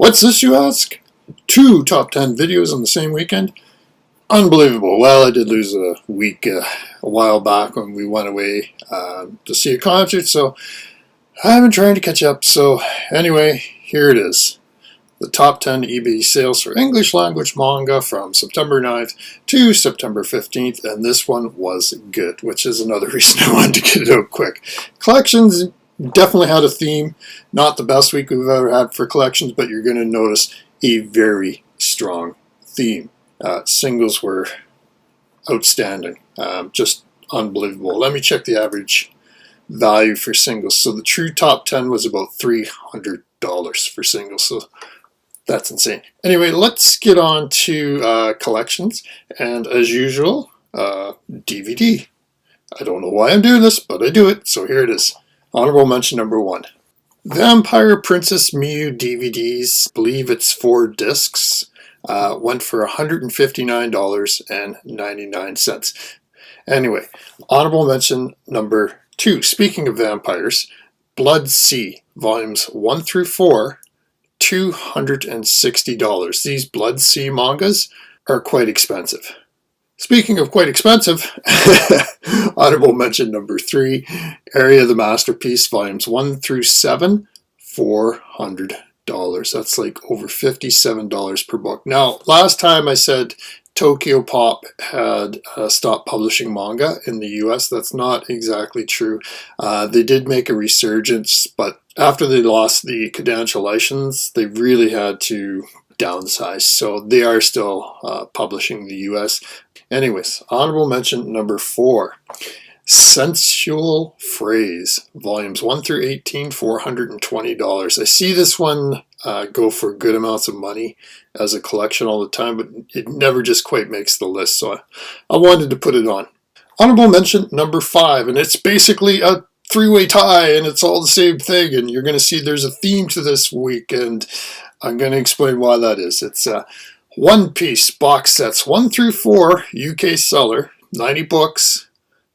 What's this, you ask? 2 top 10 videos on the same weekend? Unbelievable. Well, I did lose a week a while back when we went away to see a concert, so I've been trying to catch up. So anyway, here it is. The top 10 eBay sales for English language manga from September 9th to September 15th, and this one was good, which is another reason I wanted to get it out quick. Collections definitely had a theme. Not the best week we've ever had for collections, but you're going to notice a very strong theme. Singles were outstanding, just unbelievable. Let me check the average value for singles. So the true top 10 was about $300 for singles, so that's insane. Anyway, let's get on to collections, and as usual, DVD. I don't know why I'm doing this, but I do it, so here it is. Honorable mention number 1. Vampire Princess Miyu DVDs, I believe it's 4 discs, went for $159.99. Anyway, honorable mention number 2. Speaking of vampires, Blood Sea, volumes 1 through 4, $260. These Blood Sea mangas are quite expensive. Speaking of quite expensive, honorable mention number 3, Area of the Masterpiece, volumes 1 through 7, $400. That's like over $57 per book. Now, last time I said Tokyo Pop had stopped publishing manga in the US. That's not exactly true. They did make a resurgence, but after they lost the Kodansha license, they really had to downsize. So they are still publishing in the US. Anyways, honorable mention number 4. Sensual Phrase, volumes 1 through 18, $420. I see this one go for good amounts of money as a collection all the time, but it never just quite makes the list, so I wanted to put it on. Honorable mention number 5, and it's basically a 3-way tie, and it's all the same thing, and you're going to see there's a theme to this week, and I'm going to explain why that is. It's One Piece box sets 1 through 4, UK seller, 90 books,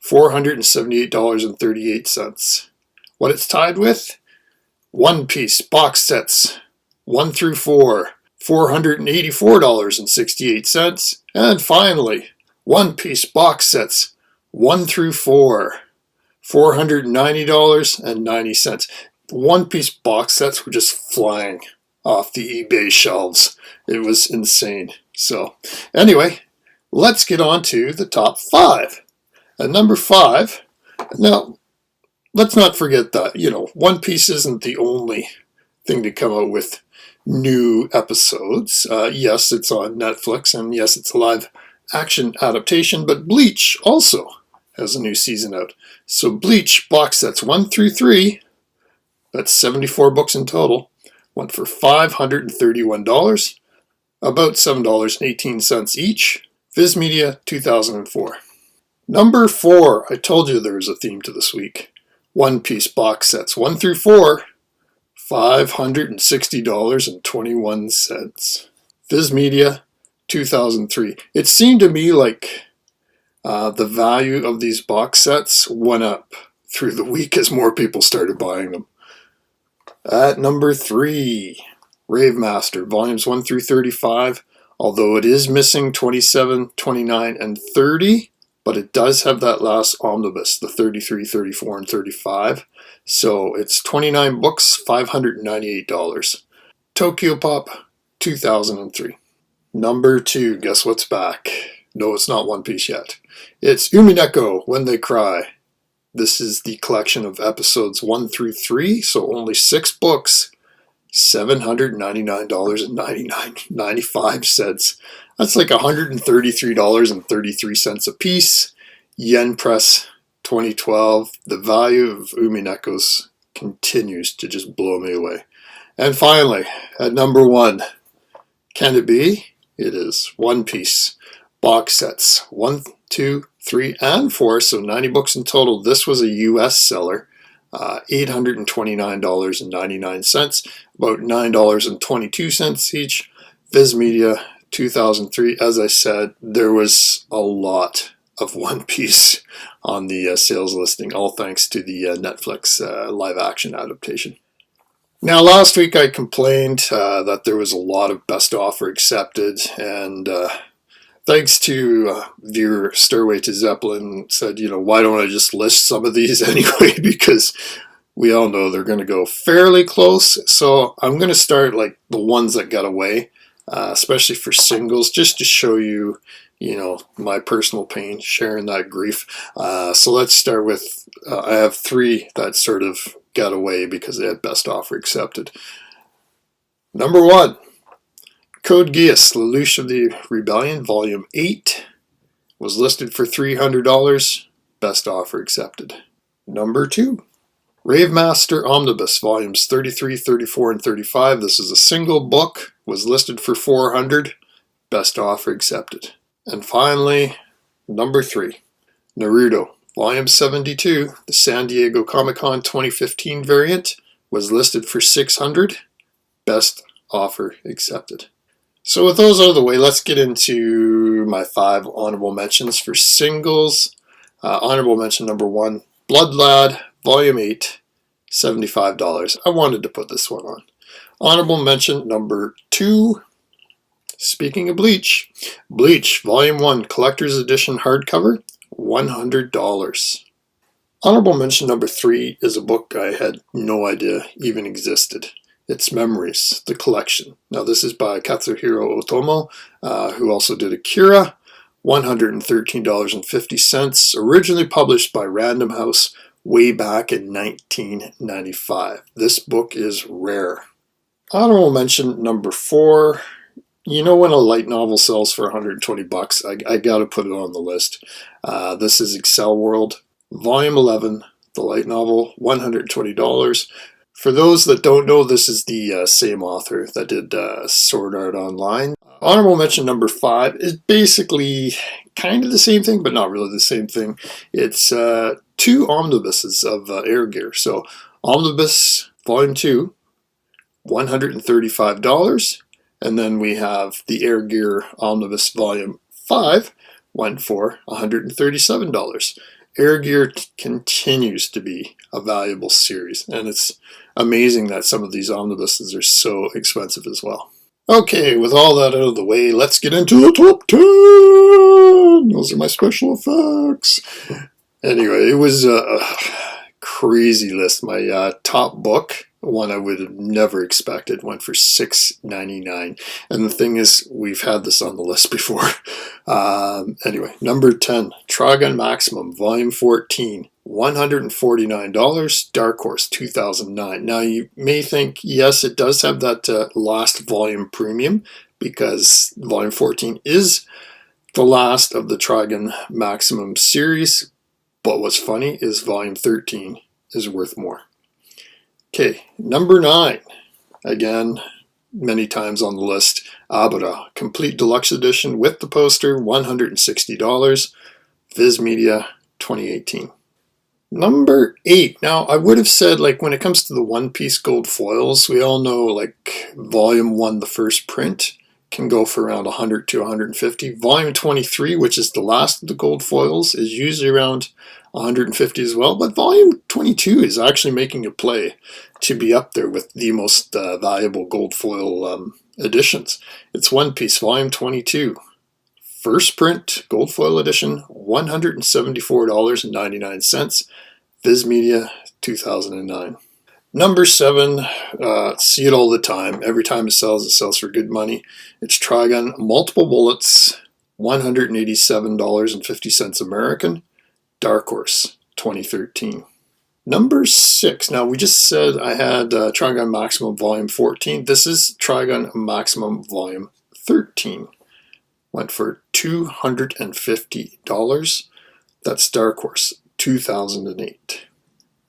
$478.38. What it's tied with? One Piece box sets 1 through 4, $484.68. And finally, One Piece box sets 1 through 4, $490.90. One Piece box sets were just flying off the eBay shelves. It was insane. So anyway, let's get on to the top 5. At number 5, now let's not forget that, One Piece isn't the only thing to come out with new episodes. Yes, it's on Netflix, and yes, it's a live action adaptation, but Bleach also has a new season out. So Bleach box sets 1 through 3, that's 74 books in total, went for $531, about $7.18 each. Viz Media, 2004. Number 4, I told you there was a theme to this week. One Piece box sets 1 through 4, $560.21. Viz Media, 2003. It seemed to me like the value of these box sets went up through the week as more people started buying them. At number 3, Rave Master, volumes 1 through 35, although it is missing 27, 29, and 30, but it does have that last omnibus, the 33, 34, and 35. So it's 29 books, $598. Tokyo Pop, 2003. Number 2, guess what's back? No, it's not One Piece yet. It's Umineko, When They Cry. This is the collection of episodes 1 through 3, so only 6 books, $799.95. That's like $133.33 a piece. Yen Press, 2012. The value of Umineko's continues to just blow me away. And finally, at number 1, can it be? It is One Piece box sets 1, 2, 3, and 4, so 90 books in total. This was a US seller. $829.99, about $9.22 each. Viz Media, 2003. As I said, there was a lot of One Piece on the sales listing, all thanks to the Netflix live action adaptation. Now, last week I complained that there was a lot of best offer accepted, and thanks to viewer Stairway to Zeppelin said, why don't I just list some of these anyway, because we all know they're going to go fairly close. So I'm going to start like the ones that got away, especially for singles, just to show you, my personal pain, sharing that grief. So let's start with, I have 3 that sort of got away because they had best offer accepted. Number 1, Code Geass, Lelouch of the Rebellion, Volume 8, was listed for $300, best offer accepted. Number 2, Ravemaster Omnibus, Volumes 33, 34, and 35. This is a single book, was listed for $400, best offer accepted. And finally, number 3, Naruto, Volume 72, the San Diego Comic-Con 2015 variant, was listed for $600, best offer accepted. So with those out of the way, let's get into my 5 honorable mentions for singles. Honorable mention number 1, Blood Lad, Volume 8, $75. I wanted to put this one on. Honorable mention number 2, speaking of Bleach, Bleach, Volume 1, Collector's Edition hardcover, $100. Honorable mention number 3 is a book I had no idea even existed. It's Memories, the collection. Now this is by Katsuhiro Otomo, who also did Akira, $113.50, originally published by Random House way back in 1995. This book is rare. Honorable mention number 4, when a light novel sells for $120, I gotta put it on the list. This is Excel World, Volume 11, the light novel, $120. For those that don't know, this is the same author that did Sword Art Online. Honorable mention number 5 is basically kind of the same thing, but not really the same thing. It's 2 omnibuses of Air Gear. So Omnibus Volume 2, $135. And then we have the Air Gear Omnibus Volume 5, went for $137. Air Gear continues to be a valuable series, and it's amazing that some of these omnibuses are so expensive as well. Okay, with all that out of the way, let's get into the top 10! Those are my special effects. Anyway, it was a crazy list. My top book, one I would have never expected, went for $6.99. And the thing is, we've had this on the list before. Anyway, number 10, Trigun Maximum, Volume 14, $149, Dark Horse, 2009. Now, you may think, yes, it does have that last volume premium, because Volume 14 is the last of the Trigun Maximum series. But what's funny is Volume 13 is worth more. Okay, number 9, again, many times on the list, Abara, Complete Deluxe Edition with the poster, $160, Viz Media, 2018. Number 8, now I would have said, like, when it comes to the One Piece gold foils, we all know, like, Volume 1, the first print, can go for around 100 to 150. Volume 23, which is the last of the gold foils, is usually around 150 as well, but Volume 22 is actually making a play to be up there with the most valuable gold foil editions. It's One Piece, Volume 22. First print, gold foil edition, $174.99. Viz Media, 2009. Number 7, see it all the time. Every time it sells for good money. It's Trigun, Multiple Bullets, $187.50 American. Dark Horse, 2013. Number 6. Now, we just said I had Trigun Maximum Volume 14. This is Trigun Maximum Volume 13. Went for $250. That's Dark Horse, 2008.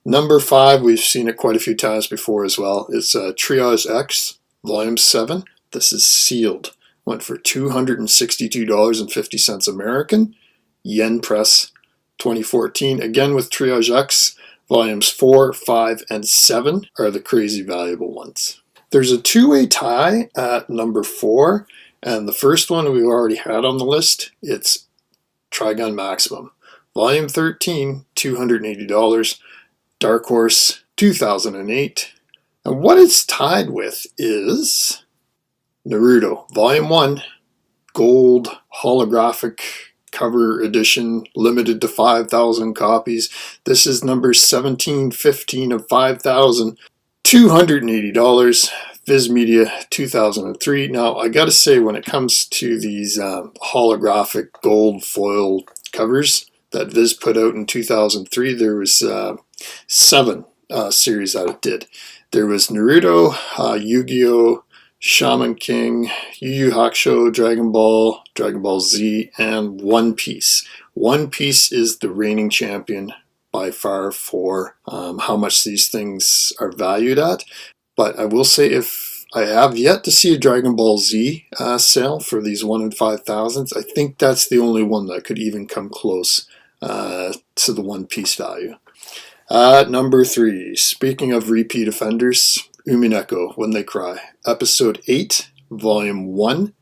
Number 5, we've seen it quite a few times before as well. It's Triage X, Volume 7. This is sealed. Went for $262.50 American. Yen Press, 2014. Again with Triage X, Volumes 4, 5, and 7 are the crazy valuable ones. There's a two-way tie at number 4, and the first one we've already had on the list. It's Trigun Maximum. Volume 13, $280. Dark Horse, 2008. And what it's tied with is Naruto, Volume 1, gold holographic cover edition, limited to 5,000 copies. This is number 1715 of 5,000, $280. Viz Media 2003. Now, I gotta say, when it comes to these holographic gold foil covers that Viz put out in 2003, there was 7 series that it did. There was Naruto, Yu-Gi-Oh!, Shaman King, Yu Yu Hakusho, Dragon Ball Z, and One Piece. One Piece is the reigning champion by far for how much these things are valued at. But I will say, if I have yet to see a Dragon Ball Z sale for these 1 in 5,000s, I think that's the only one that could even come close to the One Piece value. Number 3, speaking of repeat offenders, Umineko, When They Cry, Episode 8, Volume 1,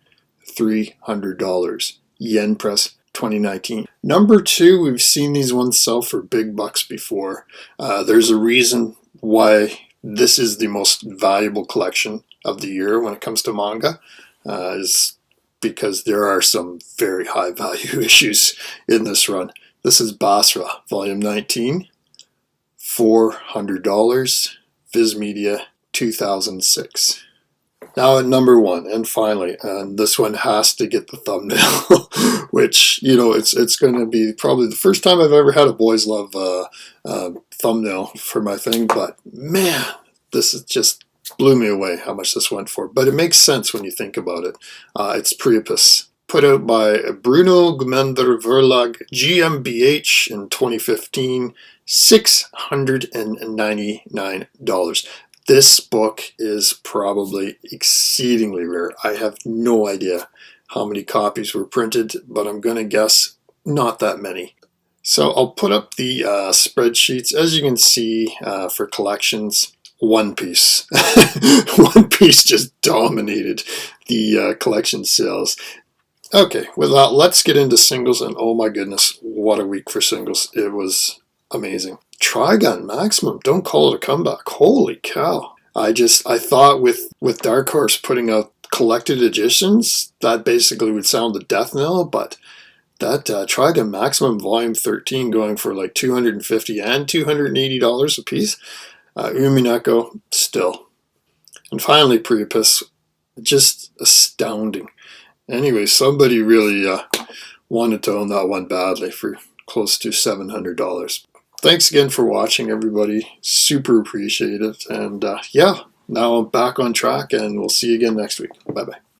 $300. Yen Press 2019. Number 2, we've seen these ones sell for big bucks before. There's a reason why this is the most valuable collection of the year when it comes to manga, is because there are some very high value issues in this run. This is Basra, Volume 19, $400, Viz Media 2006. Now at number 1, and finally, and this one has to get the thumbnail, which, you know, it's going to be probably the first time I've ever had a Boys Love thumbnail for my thing, but man, this is just blew me away how much this went for. But it makes sense when you think about it. It's Priapus, put out by Bruno Gmender Verlag GmbH in 2015, $699. This book is probably exceedingly rare. I have no idea how many copies were printed, but I'm going to guess not that many. So I'll put up the spreadsheets. As you can see, for collections, One Piece. One Piece just dominated the collection sales. Okay, with that, let's get into singles, and oh my goodness, what a week for singles. It was amazing. Trigun Maximum, don't call it a comeback. Holy cow. I thought with Dark Horse putting out collected editions, that basically would sound the death knell, but that Trigun Maximum Volume 13 going for like $250 and $280 a piece. Umineko, still. And finally, Priapus, just astounding. Anyway, somebody really wanted to own that one badly for close to $700. Thanks again for watching, everybody. Super appreciate it. And yeah, now I'm back on track, and we'll see you again next week. Bye-bye.